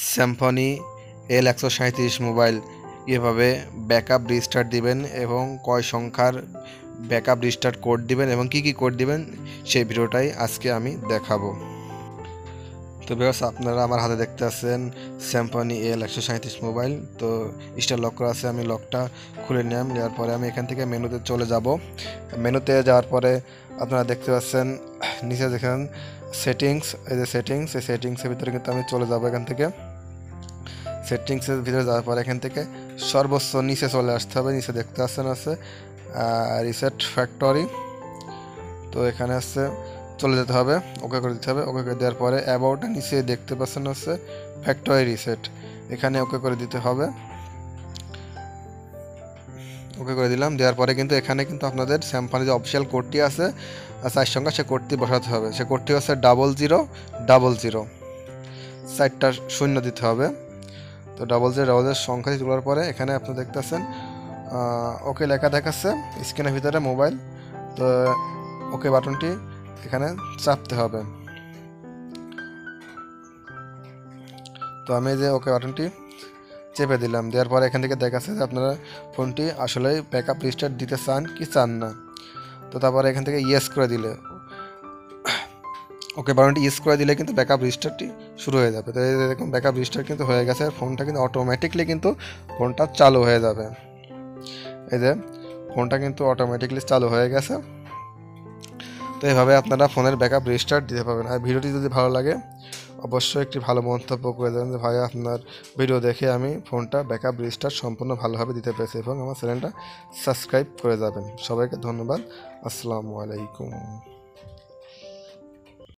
Samsung L137 mobile এভাবে backup restart দিবেন এবং কয় সংখ্যার ব্যাকআপ রিস্টার্ট কোড দিবেন এবং কি কি কোড দিবেন সেই ভিডিওটাই আজকে আমি দেখাবো। তো ভিউয়ার্স, আপনারা আমার হাতে দেখতে পাচ্ছেন স্যামসং L137 মোবাইল। তো স্টার লক করা আছে, আমি লকটা খুলে নিলাম। নেওয়ার পরে আমি এখান থেকে মেনুতে চলে যাব। মেনুতে যাওয়ার পরে আপনারা দেখতে পাচ্ছেন নিচে দেখেন সেটিংস, এই যে সেটিংস, এই সেটিংসের ভিতরে কিন্তু আমি চলে যাব। এখান থেকে সেটিংসের ভিতরে যাওয়ার পরে এখান থেকে সর্বোচ্চ নিচে চলে আসতে হবে। নিচে দেখতে পাচ্ছেন আছে রিসেট ফ্যাক্টরি। তো এখানে আছে চলে যেতে হবে, ওকে করে দিতে হবে। ওকে করে দেওয়ার পরে অ্যাবাউটে নিচে দেখতে পাচ্ছেন হচ্ছে ফ্যাক্টরি রিসেট, এখানে ওকে করে দিতে হবে। ওকে করে দিলাম। দেওয়ার পরে কিন্তু এখানে কিন্তু আপনাদের স্যামসাং যে অফিসিয়াল কোডটি আছে 4 সংখ্যা, সে কোডটি বসাতে হবে। সে কোডটি হচ্ছে 0000, 4টা শূন্য দিতে হবে। তো 0000 সংখ্যা তোলার পরে এখানে আপনি দেখতে পাচ্ছেন ওকে লেখা দেখাচ্ছে স্ক্রিনের ভিতরে মোবাইল। তো ওকে বাটনটি এখানে চাপতে হবে। তো আমি যে ওকে বাটনটি চেপে দিলাম। দেওয়ার পরে এখান থেকে দেখাচ্ছে যে আপনারা ফোনটি আসলে ব্যাকআপ রিস্টার্ট দিতে চান কি চান না। তো তারপরে এখান থেকে ইয়েস করে দিলে, ওকে বাটনটি ইয়েস করে দিলে কিন্তু ব্যাকআপ রিস্টার্টটি শুরু হয়ে যাবে। তো এই দেখুন ব্যাকআপ রিস্টার্ট কিন্তু হয়ে গেছে। ফোনটা কিন্তু অটোমেটিকলি কিন্তু ফোনটা চালু হয়ে যাবে। এই যে ফোনটা কিন্তু অটোমেটিকলি চালু হয়ে গেছে। তো এইভাবে আপনারা ফোনের ব্যাকআপ রিস্টার্ট দিতে পারবেন। আর ভিডিওটি যদি ভালো লাগে অবশ্যই একটি ভালো মন্তব্য করে দেবেন যে ভাই আপনার ভিডিও দেখে আমি ফোনটা ব্যাকআপ রিস্টার্ট সম্পূর্ণ ভালোভাবে দিতে পেরেছি, এবং আমার চ্যানেলটা সাবস্ক্রাইব করে যাবেন। সবাইকে ধন্যবাদ। আসসালামু আলাইকুম।